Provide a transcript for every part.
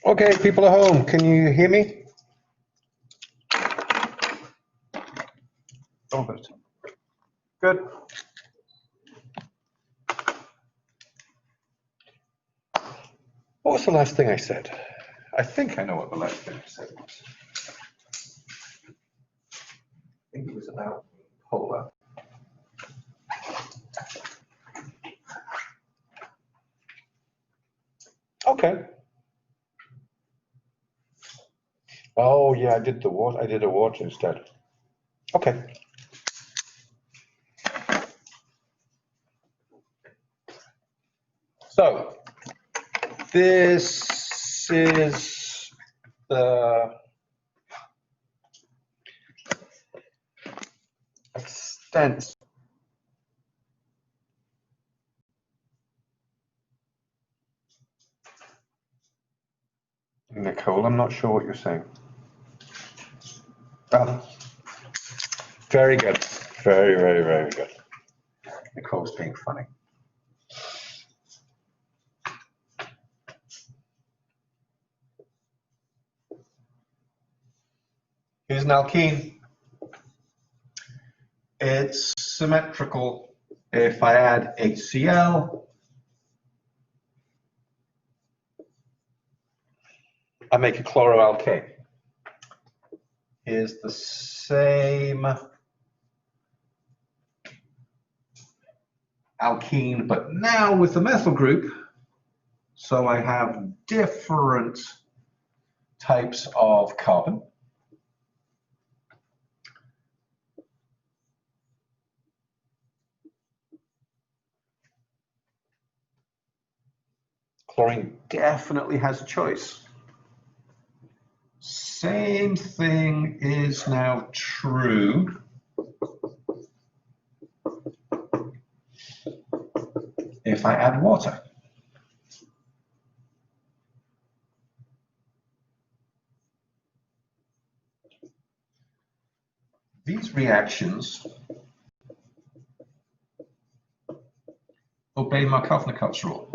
Okay, people at home, can you hear me? Oh, good. Good. What was the last thing I said? I think I know what the last thing I said was. I think it was about polar. Okay. Oh yeah, I did the water. I did a water instead. Okay. So this is the extent. Nicole, I'm not sure what you're saying. Oh, very good. Very, very, very good. Nicole's being funny. Here's an alkene. It's symmetrical. If I add HCl, I make a chloroalkane. Here's the same alkene, but now with the methyl group. So I have different types of carbon. Chlorine definitely has a choice. Same thing is now true if I add water. These reactions obey Markovnikov's rule.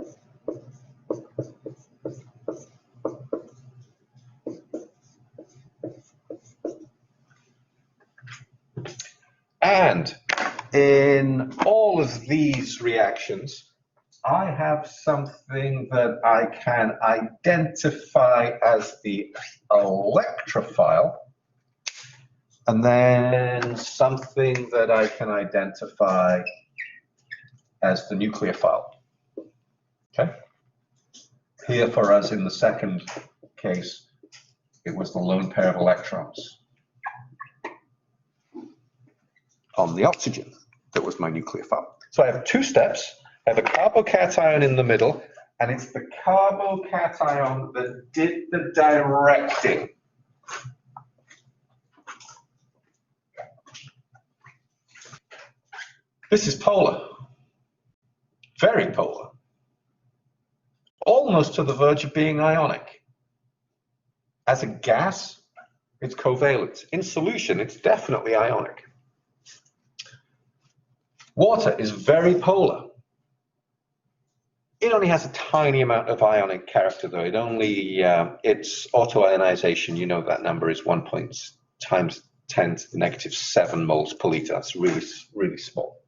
And in all of these reactions, I have something that I can identify as the electrophile, and then something that I can identify as the nucleophile. Okay? Here for us in the second case, it was the lone pair of electrons on the oxygen that was my nucleophile. So I have two steps. I have a carbocation in the middle, and it's the carbocation that did the directing. This is polar, very polar, almost to the verge of being ionic. As a gas, it's covalent. In solution, it's definitely ionic. Water is very polar. It only has a tiny amount of ionic character, though. It only, its autoionization, you know that number is 1 times 10 to the negative 7 moles per liter. That's really, really small.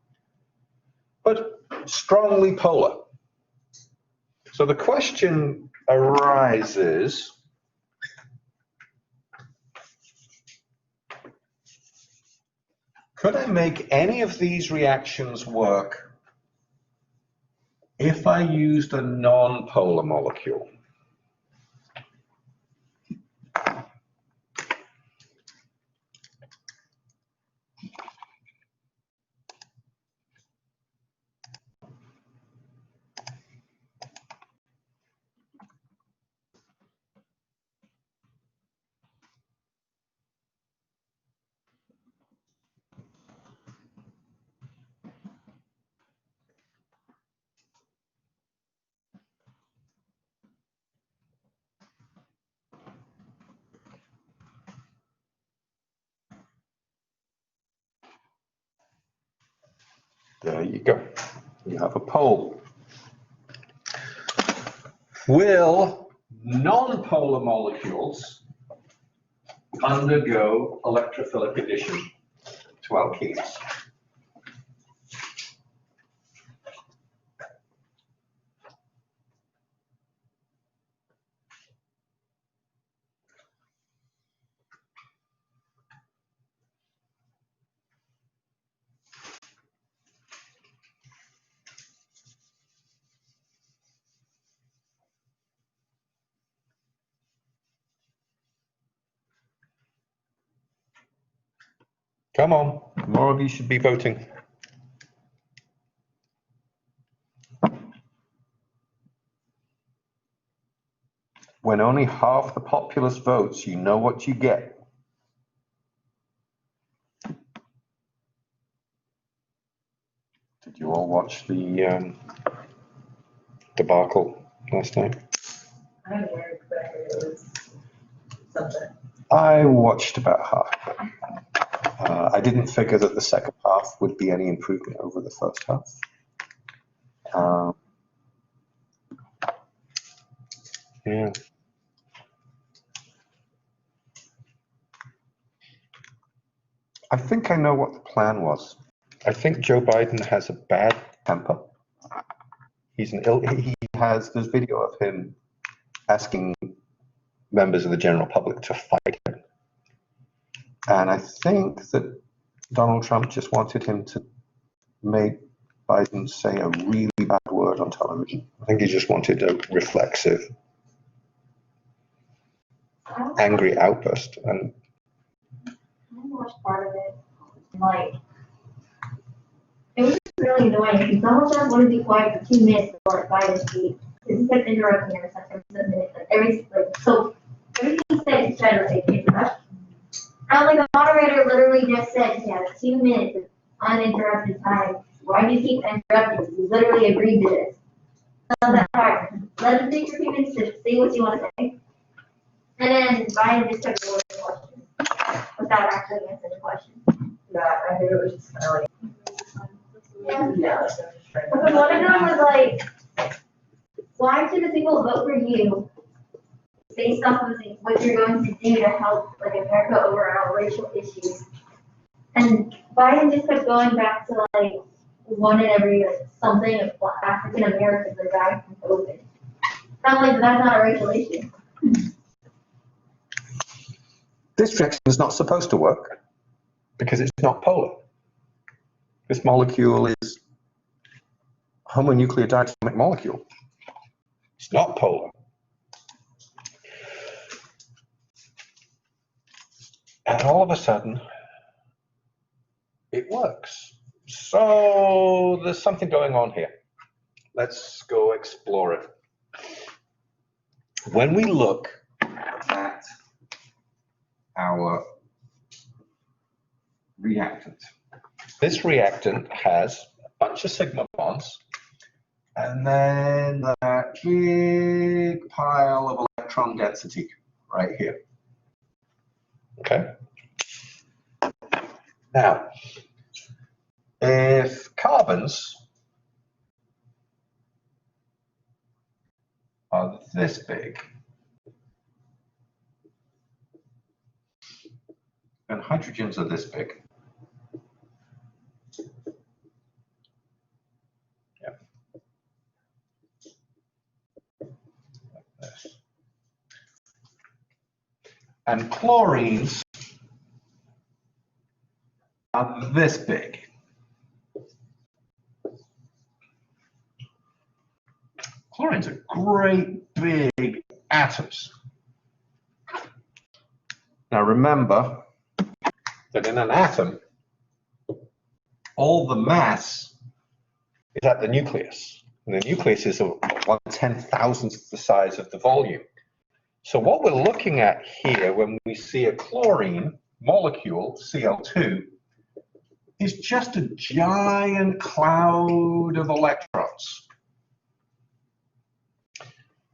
But strongly polar. So the question arises, could I make any of these reactions work if I used a non-polar molecule? There you go. You have a pole. Will non-polar molecules undergo electrophilic addition to alkenes. Come on, more of you should be voting. When only half the populace votes, you know what you get. Did you all watch the debacle last night? I don't know, but it was something. I watched about half. I didn't figure that the second half would be any improvement over the first half. Yeah. I think I know what the plan was. I think Joe Biden has a bad temper. He has this video of him asking members of the general public to fight him. And I think that Donald Trump just wanted him to make Biden say a really bad word on television. I think he just wanted a reflexive, angry outburst. And I watched part of it. Like, it was just really annoying because Donald Trump wanted to be quiet for 2 minutes before Biden speak. Because he kept interrupting every second minute. So everything he said, he tried to like interrupt. And like the moderator literally just said he has 2 minutes of uninterrupted time. Why do you keep interrupting? You literally agreed to this. So that hard. Let him take your 2 minutes to say what you want to say. And then Biden just took away the question without actually answering the question. Yeah, I think it was just kind of like. Yeah. But one of them was like, why should the people vote for you based off of what you're going to do to help like America overall racial issues? And Biden just kept going back to like one in every like, something of African Americans are dying from COVID. Not like that's not a racial issue. this reaction is not supposed to work because it's not polar. This molecule is homonucleotide atomic molecule. It's not polar. And all of a sudden, it works. So there's something going on here. Let's go explore it. When we look at our reactant, this reactant has a bunch of sigma bonds and then that big pile of electron density right here. Okay. Now, if carbons are this big, and hydrogens are this big, yeah, like this, and chlorines are this big. Chlorines are great big atoms. Now remember that in an atom, all the mass is at the nucleus. And the nucleus is 1/10,000th the size of the volume. So what we're looking at here when we see a chlorine molecule, Cl2, is just a giant cloud of electrons.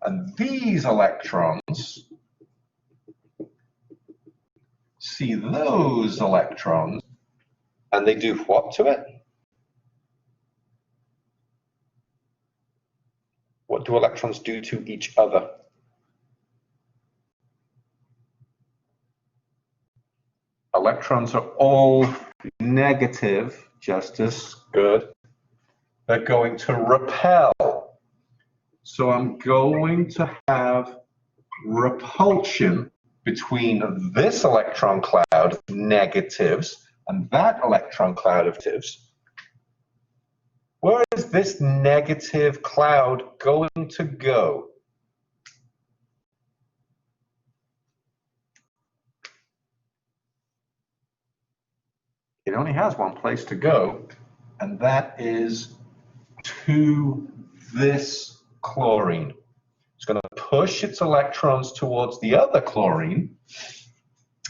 And these electrons see those electrons, and they do what to it? What do electrons do to each other? electrons are all negative, just as good, they're going to repel. So I'm going to have repulsion between this electron cloud of negatives and that electron cloud of positives. Where is this negative cloud going to go? It only has one place to go, and that is to this chlorine. It's going to push its electrons towards the other chlorine,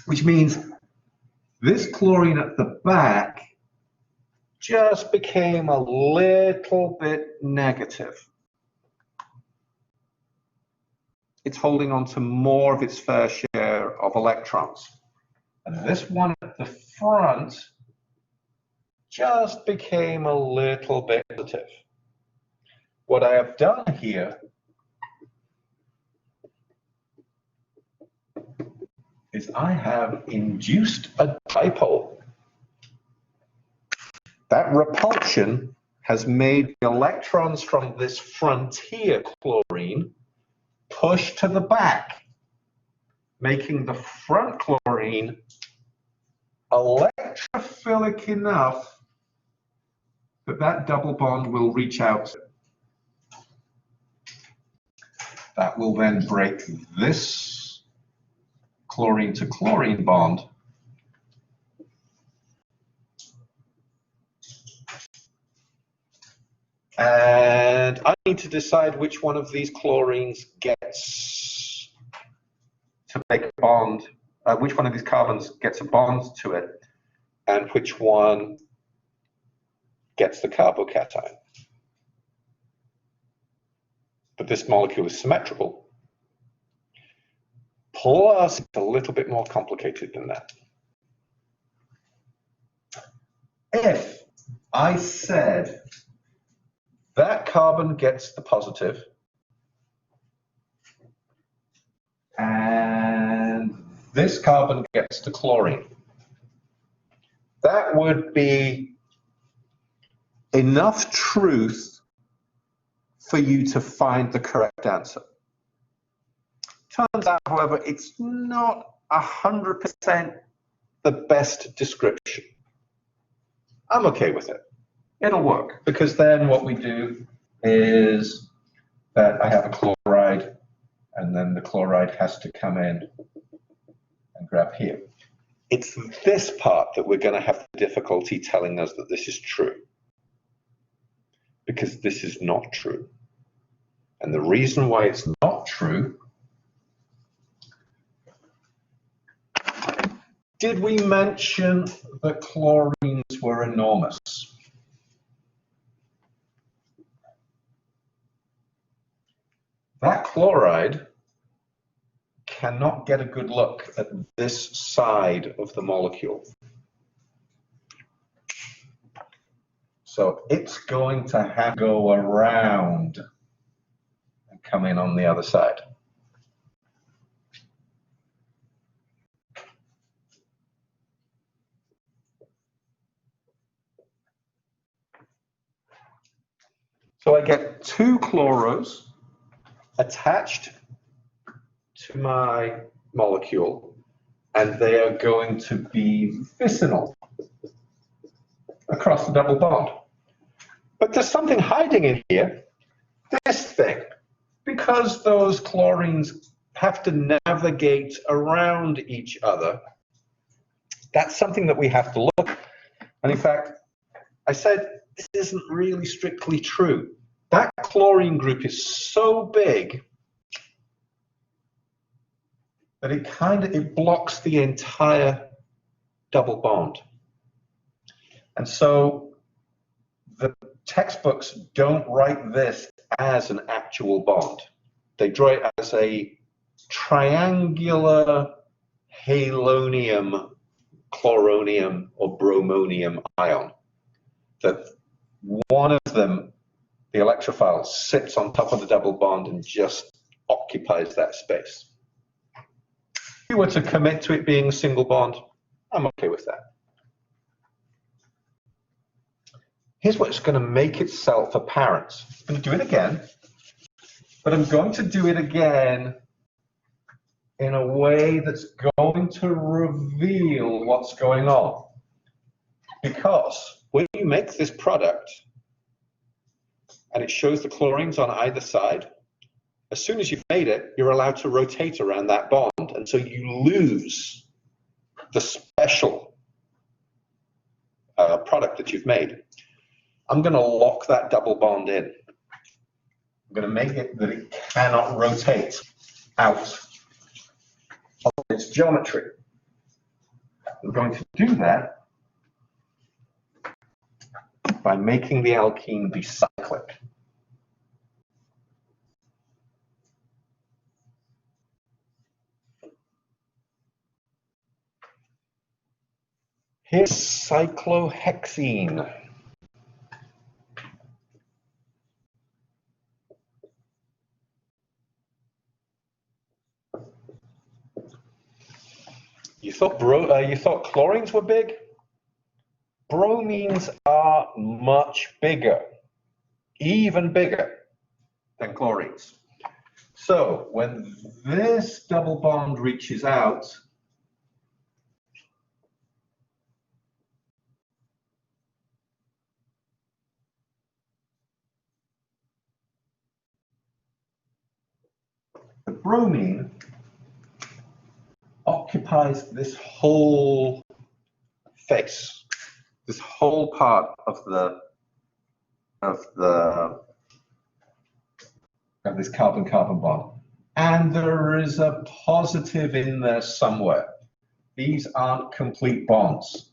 which means this chlorine at the back just became a little bit negative. It's holding on to more of its fair share of electrons. And this one at the front just became a little bit positive. What I have done here is I have induced a dipole. That repulsion has made the electrons from this frontier chlorine push to the back, making the front chlorine electrophilic enough that that double bond will reach out. That will then break this chlorine to chlorine bond. And I need to decide which one of these chlorines gets to make a bond, which one of these carbons gets a bond to it, and which one gets the carbocation. But this molecule is symmetrical. Plus, it's a little bit more complicated than that. If I said that carbon gets the positive, and this carbon gets the chlorine, that would be enough truth for you to find the correct answer. Turns out, however, it's not 100% the best description. I'm okay with it. It'll work, because then what we do is that I have a chloride, and then the chloride has to come in and grab here. It's this part that we're going to have difficulty telling us that this is true, because this is not true. And the reason why it's not true, did we mention that chlorines were enormous? That chloride cannot get a good look at this side of the molecule. So it's going to have to go around and come in on the other side. So I get two chloros attached to my molecule, and they are going to be vicinal across the double bond. But there's something hiding in here, this thing, because those chlorines have to navigate around each other. That's something that we have to look at. And in fact, I said this isn't really strictly true. That chlorine group is so big that it blocks the entire double bond. And so the textbooks don't write this as an actual bond. They draw it as a triangular halonium, chloronium, or bromonium ion. That one of them, the electrophile, sits on top of the double bond and just occupies that space. If you were to commit to it being a single bond, I'm okay with that. Here's what's going to make itself apparent. I'm going to do it again, but I'm going to do it again in a way that's going to reveal what's going on. Because when you make this product and it shows the chlorines on either side, as soon as you've made it, you're allowed to rotate around that bond, and so you lose the special product that you've made. I'm going to lock that double bond in. I'm going to make it that it cannot rotate out of its geometry. I'm going to do that by making the alkene be cyclic. Here's cyclohexene. You thought chlorines were big? Bromines are much bigger, even bigger than chlorines. So when this double bond reaches out, the bromine occupies this whole face, this whole part of this carbon-carbon bond. And there is a positive in there somewhere. These aren't complete bonds.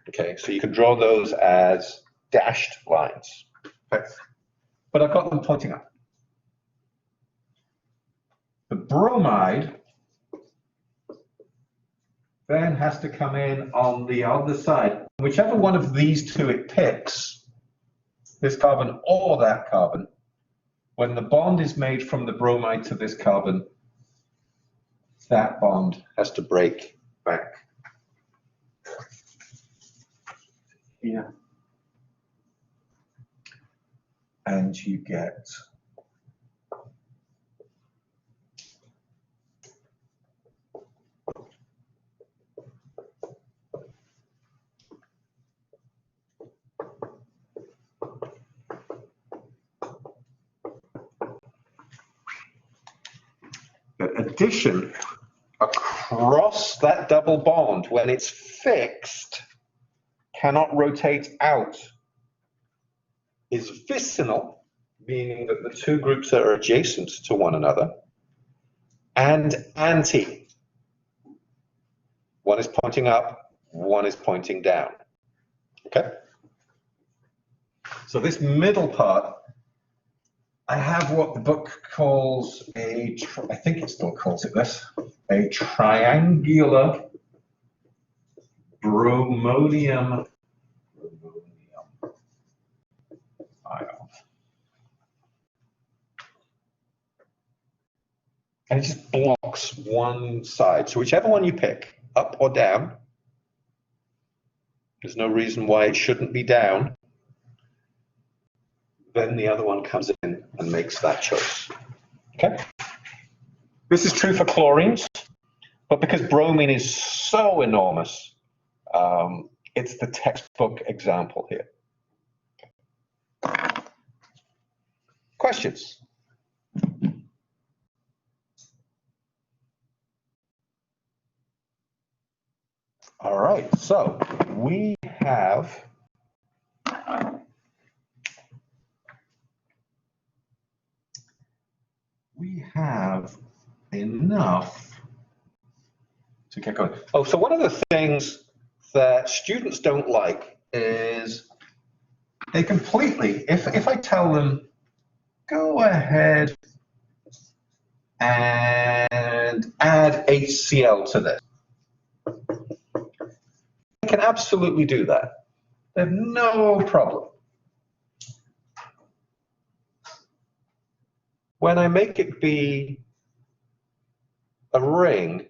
Okay, so you can draw those as dashed lines. Okay. But I've got them pointing up. The bromide then has to come in on the other side. Whichever one of these two it picks, this carbon or that carbon, when the bond is made from the bromide to this carbon, that bond has to break back here. And you get addition across that double bond when it's fixed, cannot rotate out, is vicinal, meaning that the two groups are adjacent to one another, and anti. One is pointing up, one is pointing down. Okay? So this middle part, I have what the book calls I think it still calls it this, a triangular bromonium ion. And it just blocks one side. So whichever one you pick, up or down, there's no reason why it shouldn't be down, then the other one comes in and makes that choice. Okay? This is true for chlorines, but because bromine is so enormous, it's the textbook example here. Questions? All right, so we have enough to get going. Oh, so one of the things that students don't like is they completely, if I tell them, go ahead and add HCl to this, they can absolutely do that. They have no problem. When I make it be a ring,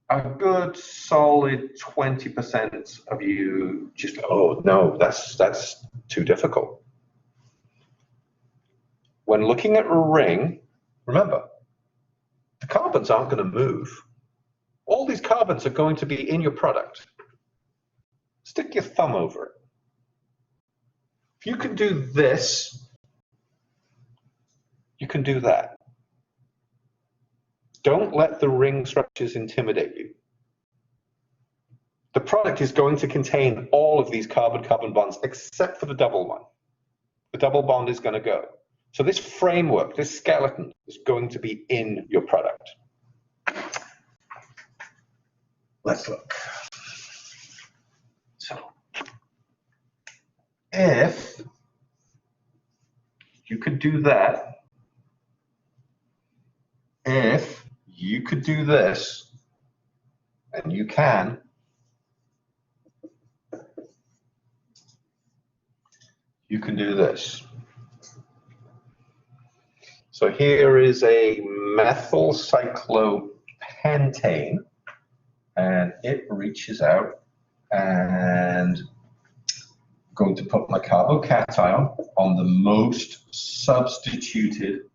a good solid 20% of you just, oh no, that's too difficult. When looking at a ring, remember, the carbons aren't going to move. All these carbons are going to be in your product. Stick your thumb over it. If you can do this, you can do that. Don't let the ring structures intimidate you. The product is going to contain all of these carbon-carbon bonds except for the double one. The double bond is going to go. So this framework, this skeleton, is going to be in your product. Let's look. So, if you could do that, if you could do this, and you can, you can do this. So here is a methyl cyclopentane, and it reaches out and I'm going to put my carbocation on the most substituted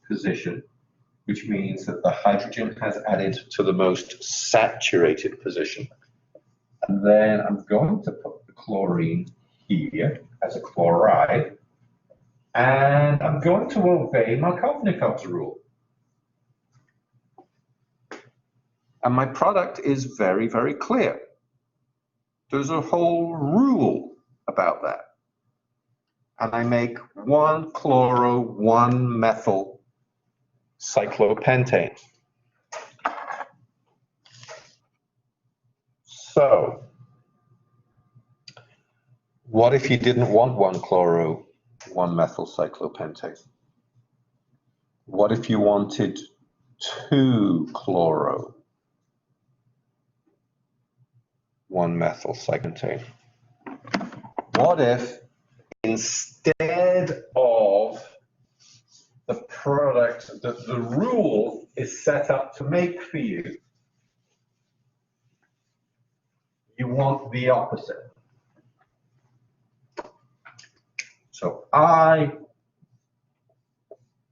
position, which means that the hydrogen has added to the most saturated position. And then I'm going to put the chlorine here as a chloride, and I'm going to obey Markovnikov's rule. And my product is very, very clear. There's a whole rule about that. And I make 1-chloro-1-methyl cyclopentane. So, what if you didn't want 1-chloro-1-methyl cyclopentane? What if you wanted 2-chloro-1-methyl cyclopentane? What if instead of the product that the rule is set up to make for you, you want the opposite? So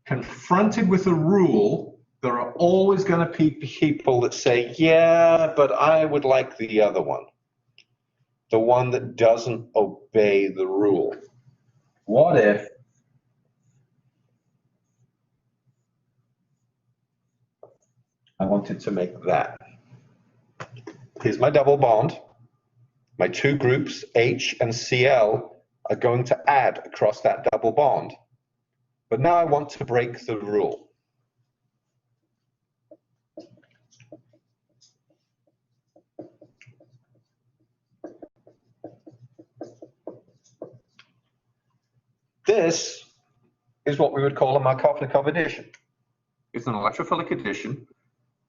confronted with a rule, there are always going to be people that say, yeah, but I would like the other one, the one that doesn't obey the rule. What if I wanted to make that? Here's my double bond. My two groups, H and Cl, are going to add across that double bond. But now I want to break the rule. This is what we would call a Markovnikov addition. It's an electrophilic addition,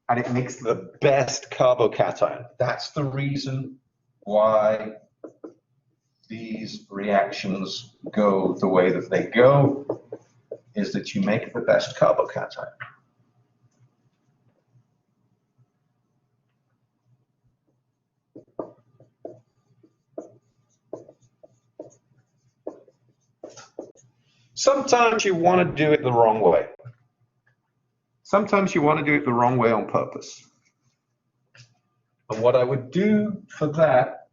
and it makes the best carbocation. That's the reason why these reactions go the way that they go, is that you make the best carbocation. Sometimes you want to do it the wrong way. Sometimes you want to do it the wrong way on purpose. And what I would do for that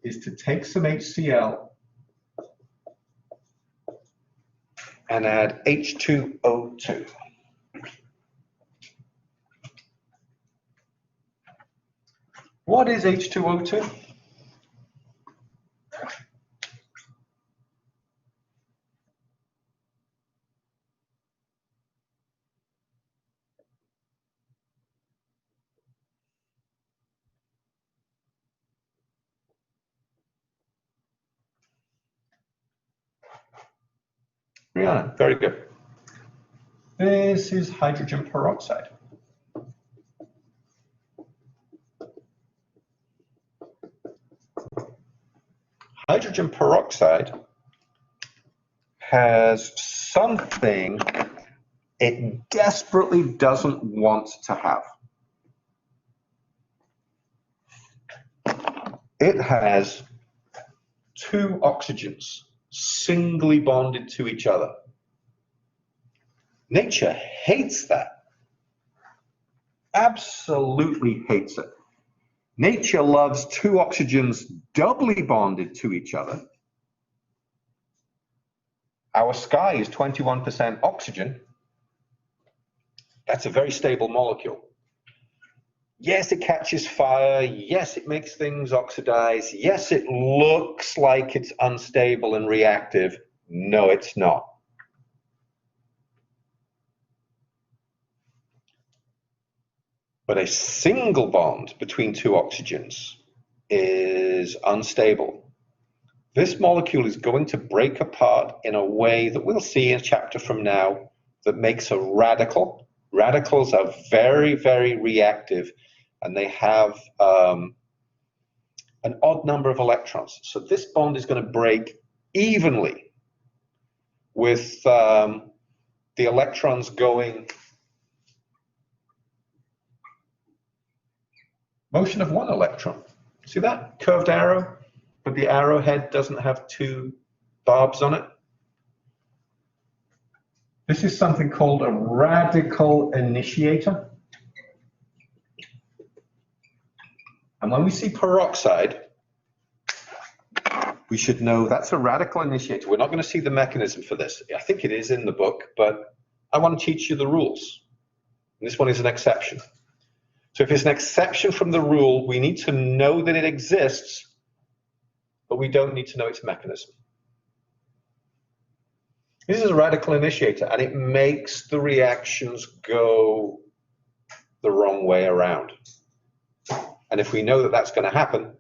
is to take some HCl and add H2O2. What is H2O2? Yeah, very good. This is hydrogen peroxide. Hydrogen peroxide has something it desperately doesn't want to have. It has two oxygens singly bonded to each other. Nature hates that. Absolutely hates it. Nature loves two oxygens doubly bonded to each other. Our sky is 21% oxygen. That's a very stable molecule. Yes, it catches fire. Yes, it makes things oxidize. Yes, it looks like it's unstable and reactive. No, it's not. But a single bond between two oxygens is unstable. This molecule is going to break apart in a way that we'll see in a chapter from now that makes a radical. Radicals are very, very reactive, and they have an odd number of electrons. So this bond is going to break evenly with the electrons going motion of one electron. See that curved arrow? But the arrowhead doesn't have two barbs on it. This is something called a radical initiator. And when we see peroxide, we should know that's a radical initiator. We're not going to see the mechanism for this. I think it is in the book, but I want to teach you the rules. And this one is an exception. So if it's an exception from the rule, we need to know that it exists, but we don't need to know its mechanism. This is a radical initiator, and it makes the reactions go the wrong way around. And if we know that that's going to happen,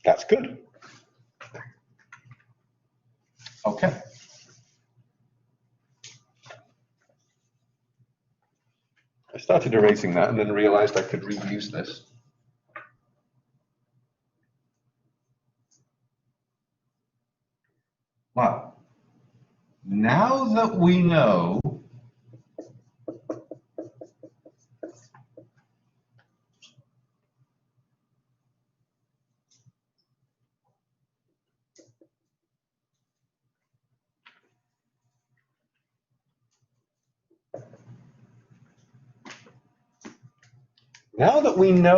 that's good. Okay. I started erasing that and then realized I could reuse this. Wow. Now that we know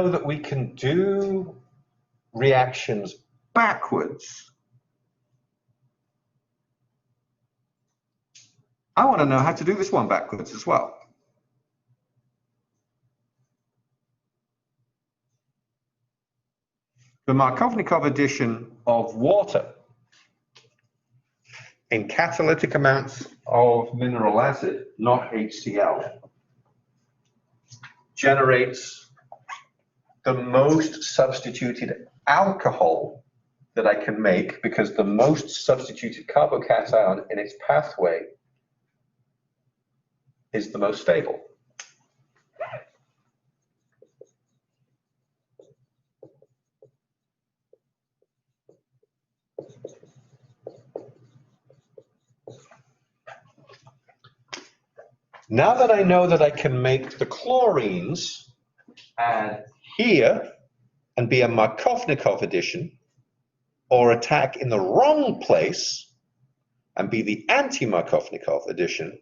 that we can do reactions backwards, I want to know how to do this one backwards as well. The Markovnikov addition of water in catalytic amounts of mineral acid, not HCl, generates the most substituted alcohol that I can make, because the most substituted carbocation in its pathway is the most stable. Now that I know that I can make the chlorines add here and be a Markovnikov addition, or attack in the wrong place and be the anti-Markovnikov addition,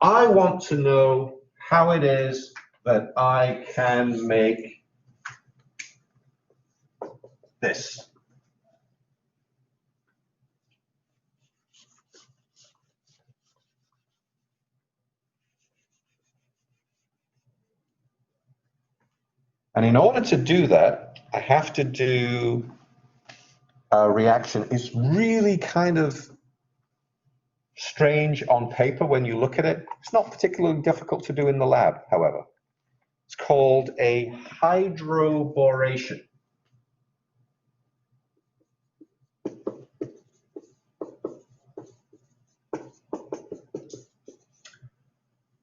I want to know how it is that I can make this. And in order to do that, I have to do a reaction. It's really kind of strange on paper when you look at it. It's not particularly difficult to do in the lab, however. It's called a hydroboration.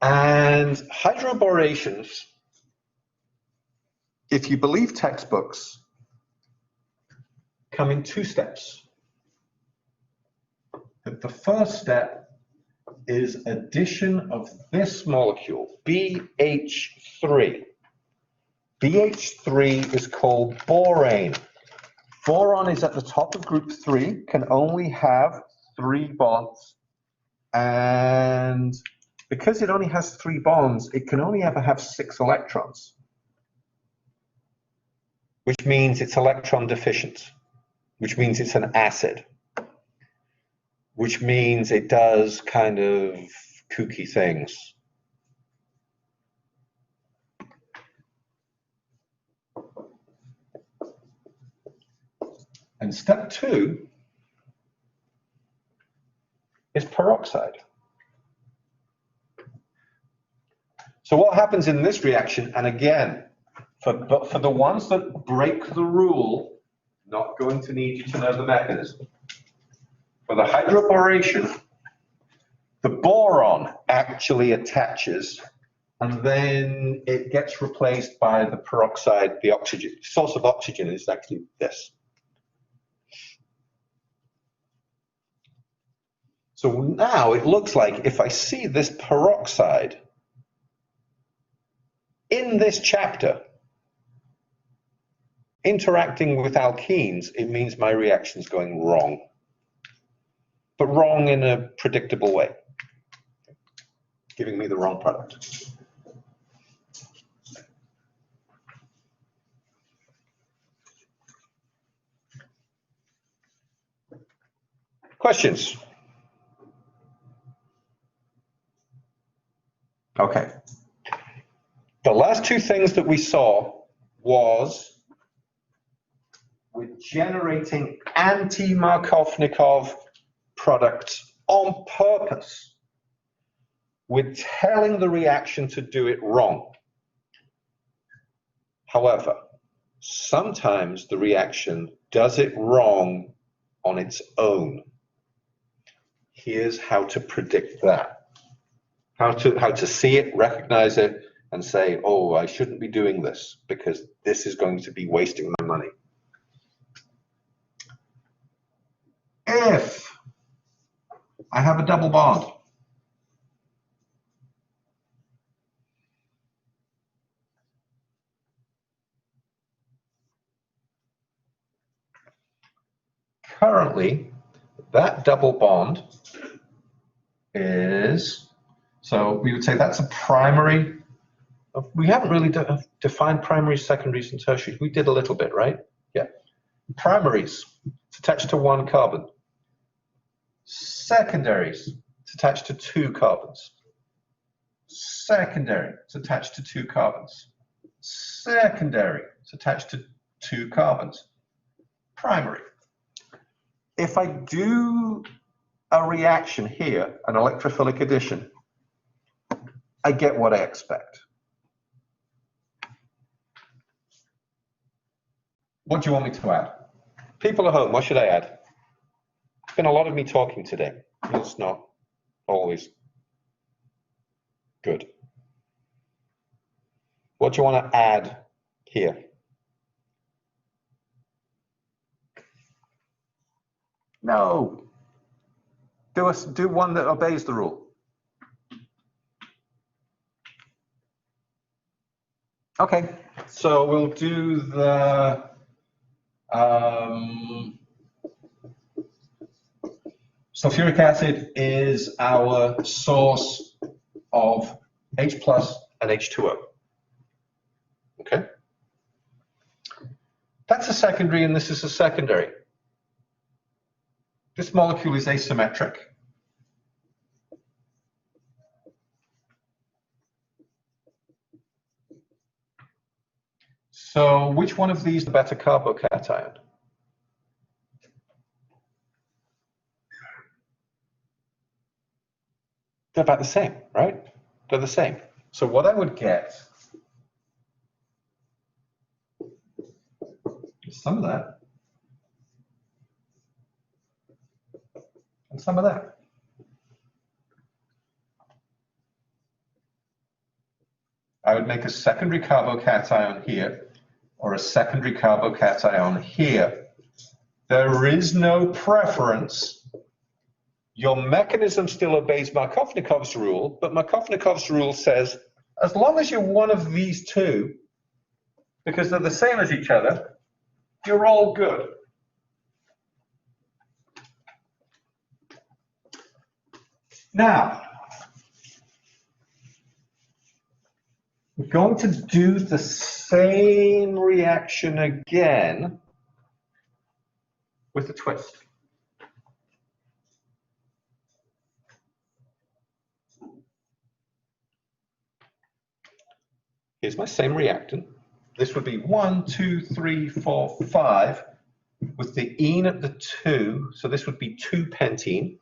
And hydroborations, if you believe textbooks, come in two steps. The first step is addition of this molecule, BH3, BH3 is called borane. Boron is at the top of group 3, can only have 3 bonds. And because it only has 3 bonds, it can only ever have 6 electrons, which means it's electron deficient, which means it's an acid, which means it does kind of kooky things. And step 2 is peroxide. So what happens in this reaction, and again, for the ones that break the rule, not going to need you to know the mechanism. For the hydroboration, the boron actually attaches, and then it gets replaced by the peroxide, the oxygen. The source of oxygen is actually this. So now it looks like if I see this peroxide in this chapter interacting with alkenes, it means my reaction's going wrong. But wrong in a predictable way, giving me the wrong product. Questions? Okay. The last 2 things that we saw was we're generating anti-Markovnikov products on purpose. We're telling the reaction to do it wrong. However, sometimes the reaction does it wrong on its own. Here's how to predict that. How to see it, recognize it, and say, oh, I shouldn't be doing this because this is going to be wasting my money. If I have a double bond, currently that double bond is, so we would say that's a primary. We haven't really defined primaries, secondaries, and tertiaries. We did a little bit, right? Yeah. Primaries, it's attached to 1 carbon. Secondaries, it's attached to 2 carbons. Secondary, it's attached to 2 carbons. Secondary, it's attached to 2 carbons. Primary. If I do a reaction here, an electrophilic addition, I get what I expect. What do you want me to add? People at home, what should I add? It's been a lot of me talking today. It's not always good. What do you want to add here? No. Do one that obeys the rule. Okay, so we'll do the sulfuric acid is our source of H plus and H2O. Okay, that's a secondary and this is a secondary. This molecule is asymmetric. So which one of these is the better carbocation? They're about the same, right? They're the same. So what I would get is some of that and some of that. I would make a secondary carbocation here or a secondary carbocation here. There is no preference. Your mechanism still obeys Markovnikov's rule, but Markovnikov's rule says, as long as you're one of these 2, because they're the same as each other, you're all good. Now, we're going to do the same reaction again with a twist. Here's my same reactant. This would be 1, 2, 3, 4, 5 with the ene at the 2. So this would be 2-pentene.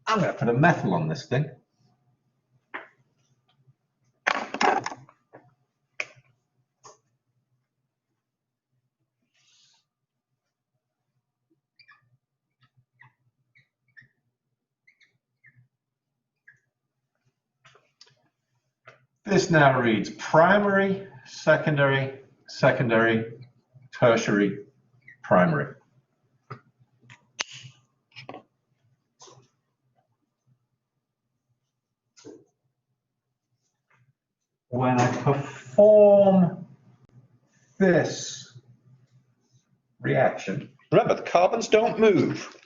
I'm going to put a methyl on this thing. This now reads primary, secondary, secondary, tertiary, primary. When I perform this reaction, remember the carbons don't move,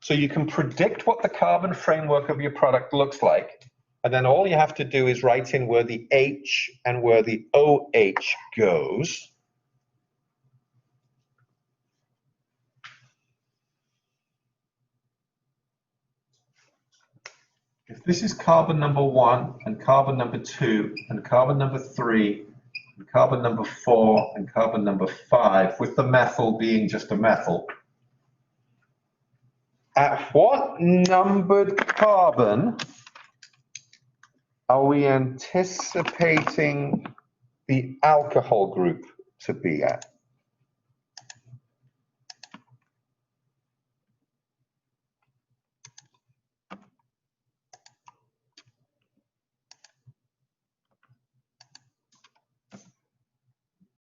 so you can predict what the carbon framework of your product looks like, and then all you have to do is write in where the H and where the OH goes. If this is carbon number 1 and carbon number 2 and carbon number 3 and carbon number 4 and carbon number 5, with the methyl being just a methyl, at what numbered carbon are we anticipating the alcohol group to be at?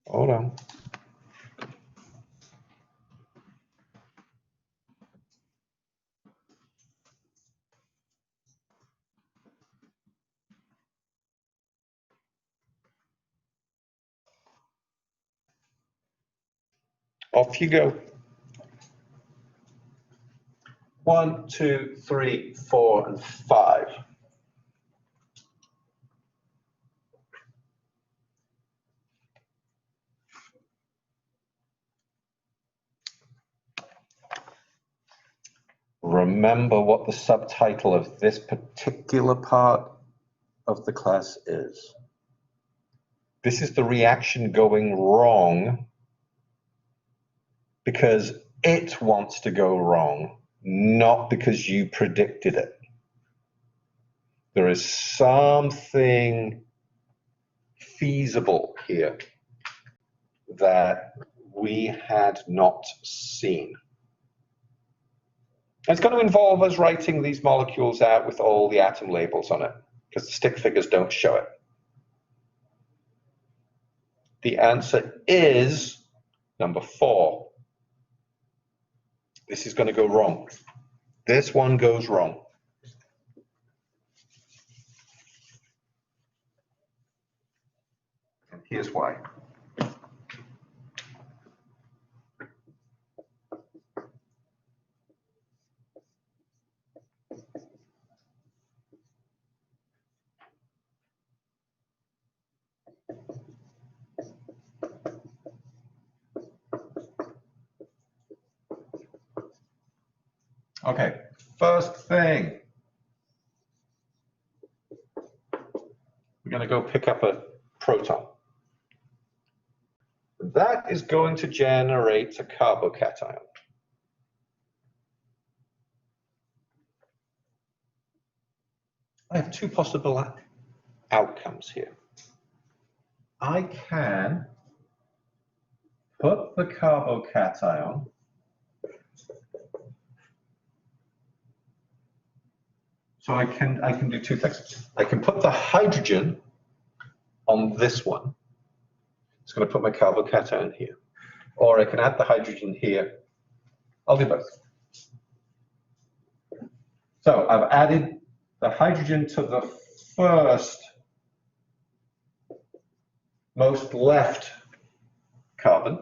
Hold on. Off you go. 1, 2, 3, 4, and 5. Remember what the subtitle of this particular part of the class is. This is the reaction going wrong because it wants to go wrong, not because you predicted it. There is something feasible here that we had not seen. It's going to involve us writing these molecules out with all the atom labels on it, because the stick figures don't show it. The answer is number 4. This is going to go wrong. This one goes wrong. And here's why. Okay, first thing, we're going to go pick up a proton. That is going to generate a carbocation. I have 2 possible outcomes here. I can put the carbocation so I can do 2 things. I can put the hydrogen on this one. It's going to put my carbocation here. Or I can add the hydrogen here. I'll do both. So I've added the hydrogen to the first most left carbon.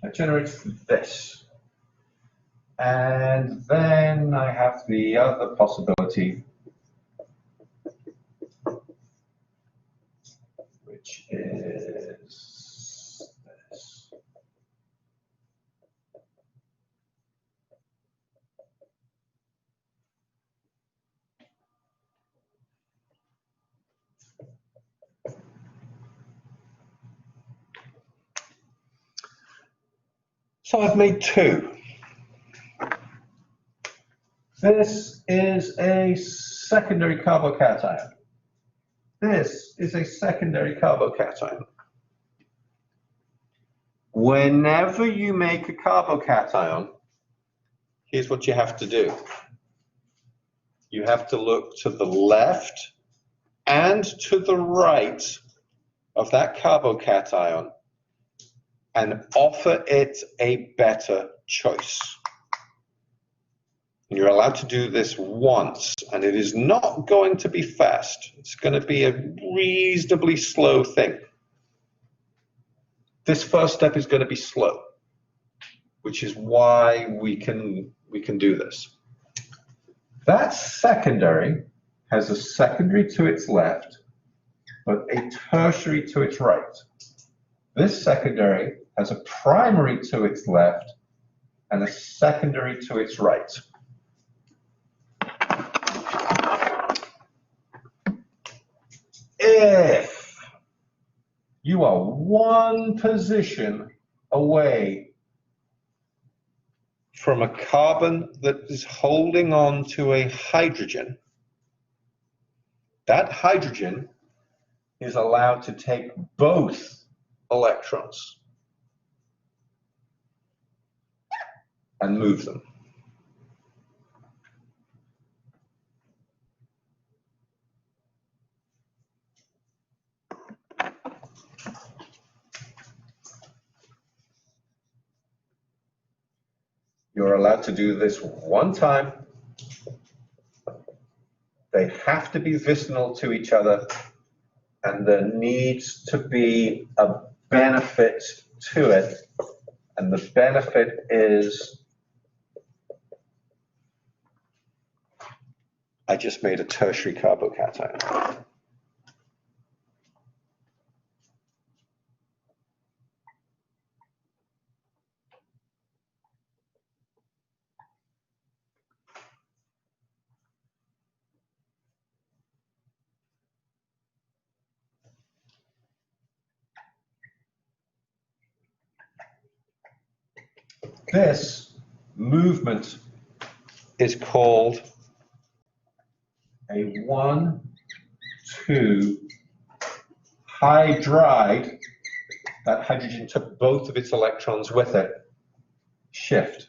That generates this. And then I have the other possibility, which is this. So I've made two. This is a secondary carbocation. This is a secondary carbocation. Whenever you make a carbocation, here's what you have to do. You have to look to the left and to the right of that carbocation and offer it a better choice. And you're allowed to do this once, and it is not going to be fast. It's going to be a reasonably slow thing. This first step is going to be slow, which is why we can do this. That secondary has a secondary to its left, but a tertiary to its right. This secondary has a primary to its left and a secondary to its right. If you are one position away from a carbon that is holding on to a hydrogen, that hydrogen is allowed to take both electrons and move them. You're allowed to do this one time. They have to be vicinal to each other, and there needs to be a benefit to it. And the benefit is I just made a tertiary carbocation. This movement is called a 1,2 hydride. That hydrogen took both of its electrons with it. Shift.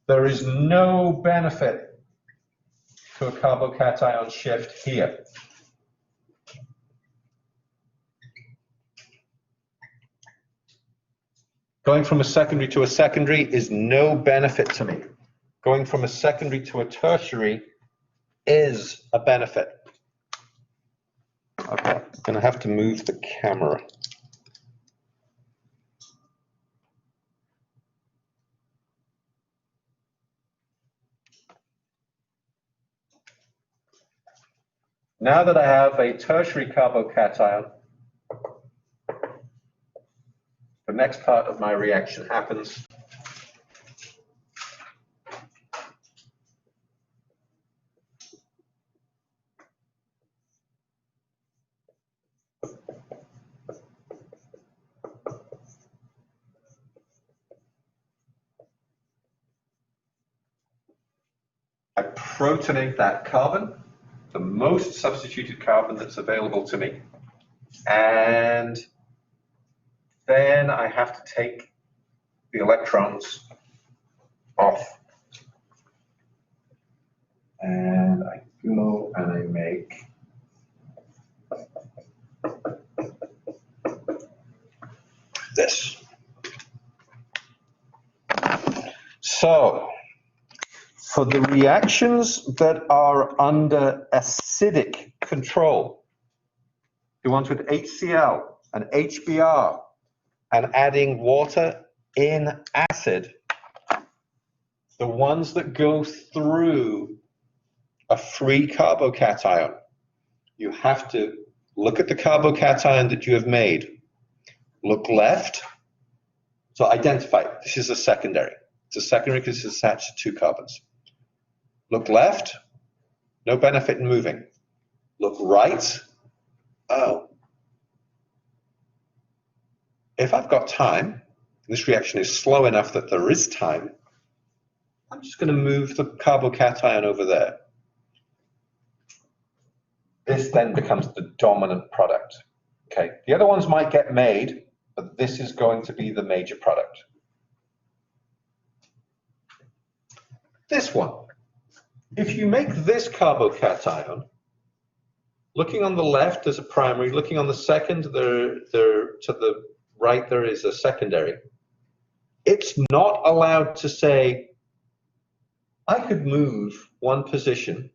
There is no benefit to a carbocation shift here. Going from a secondary to a secondary is no benefit to me. Going from a secondary to a tertiary is a benefit. Okay, I'm going to have to move the camera. Now that I have a tertiary carbocation, the next part of my reaction happens. I protonate that carbon, the most substituted carbon that's available to me, and then I have to take the electrons off. And I go and I make this. So, for the reactions that are under acidic control, the ones with HCl and HBr and adding water in acid, the ones that go through a free carbocation, you have to look at the carbocation that you have made. Look left. So identify, this is a secondary. It's a secondary because it's attached to two carbons. Look left, no benefit in moving. Look right, oh. If I've got time, this reaction is slow enough that there is time, I'm just going to move the carbocation over there. This then becomes the dominant product. Okay, the other ones might get made, but this is going to be the major product. This one, if you make this carbocation, looking on the left there's a primary, looking on the second, to the right there is a secondary. It's not allowed to say, I could move one position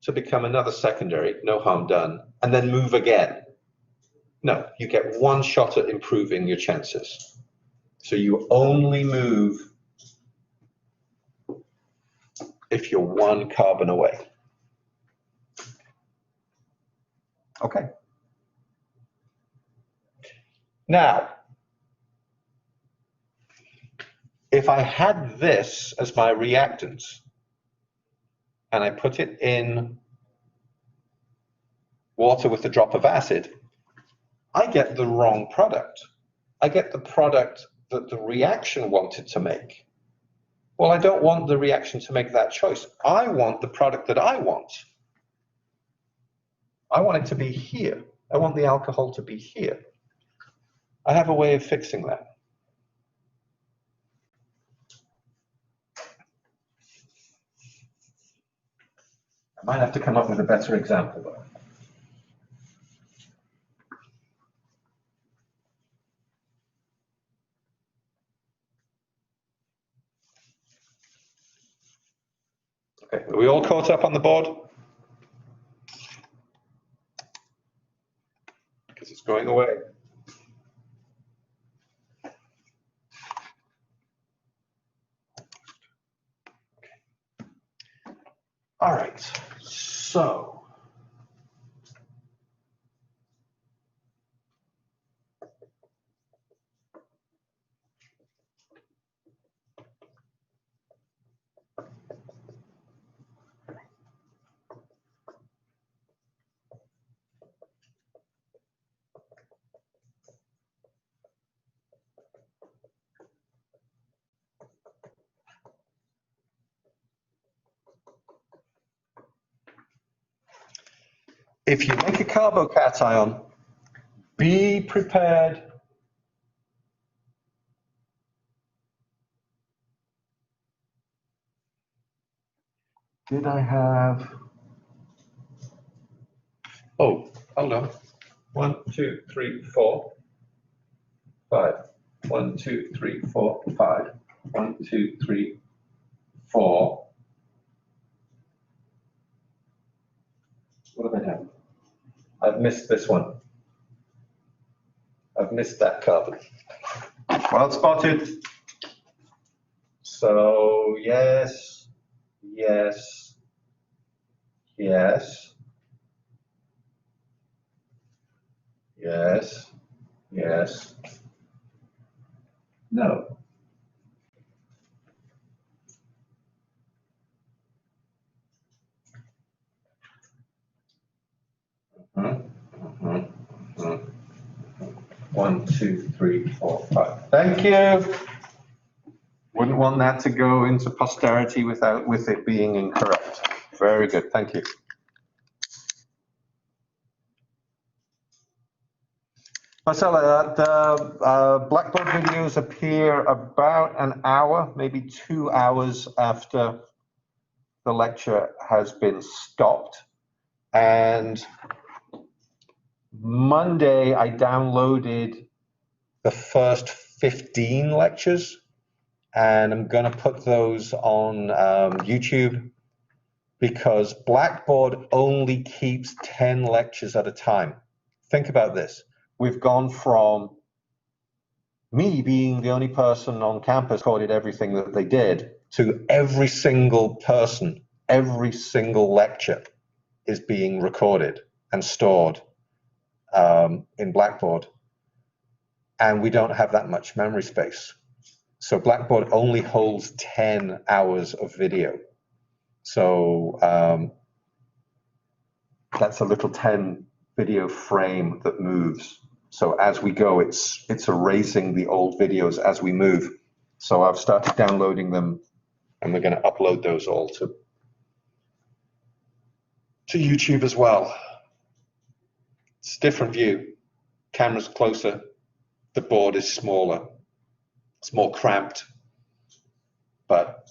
to become another secondary, no harm done, and then move again. No, you get one shot at improving your chances. So you only move if you're one carbon away. Okay. Now, if I had this as my reactant and I put it in water with a drop of acid, I get the wrong product. I get the product that the reaction wanted to make. Well, I don't want the reaction to make that choice. I want the product that I want. I want it to be here. I want the alcohol to be here. I have a way of fixing that. I might have to come up with a better example though. Okay, are we all caught up on the board? Because it's going away. Okay. All right, so. If you make a carbocation, be prepared Did I have? Oh, hold on. 1, 2, 3, 4, 5. 1, 2, 3, 4, 5. 1, 2, 3, 4. What have I done? I've missed this one. I've missed that carbon. Well spotted. So yes, yes, yes, yes, yes, no. Mm-hmm. 1, 2, 3, 4, 5. Thank you. Wouldn't want that to go into posterity with it being incorrect. Very good. Thank you. Marcella, the Blackboard videos appear about an hour, maybe 2 hours after the lecture has been stopped. And Monday, I downloaded the first 15 lectures, and I'm going to put those on YouTube because Blackboard only keeps 10 lectures at a time. Think about this. We've gone from me being the only person on campus who recorded everything that they did to every single person, every single lecture is being recorded and stored in Blackboard. And we don't have that much memory space. So Blackboard only holds 10 hours of video. So that's a little 10 video frame that moves. So as we go, it's erasing the old videos as we move. So I've started downloading them, and we're going to upload those all to YouTube as well. It's a different view. Camera's closer. The board is smaller. It's more cramped, but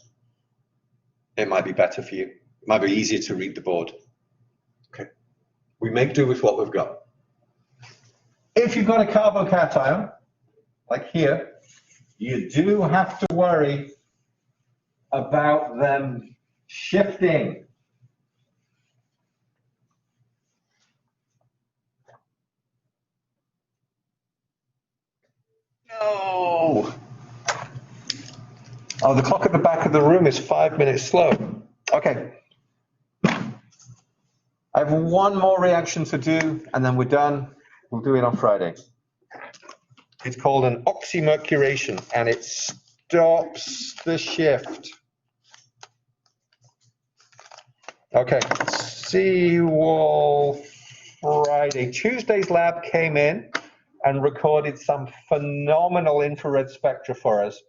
it might be better for you. It might be easier to read the board. Okay. We make do with what we've got. If you've got a carbocation, like here, you do have to worry about them shifting. No! Oh, the clock at the back of the room is 5 minutes slow. Okay. I have one more reaction to do, and then we're done. We'll do it on Friday. It's called an oxymercuration, and it stops the shift. Okay, seawall Friday. Tuesday's lab came in and recorded some phenomenal infrared spectra for us.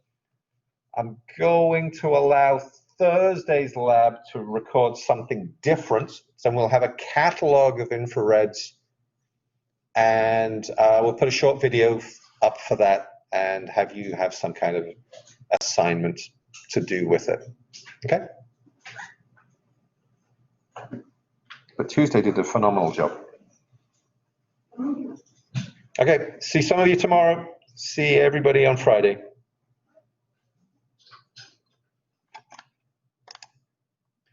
I'm going to allow Thursday's lab to record something different. So we'll have a catalog of infrareds, and we'll put a short video up for that and have you have some kind of assignment to do with it. Okay? But Tuesday did a phenomenal job. Okay, see some of you tomorrow. See everybody on Friday.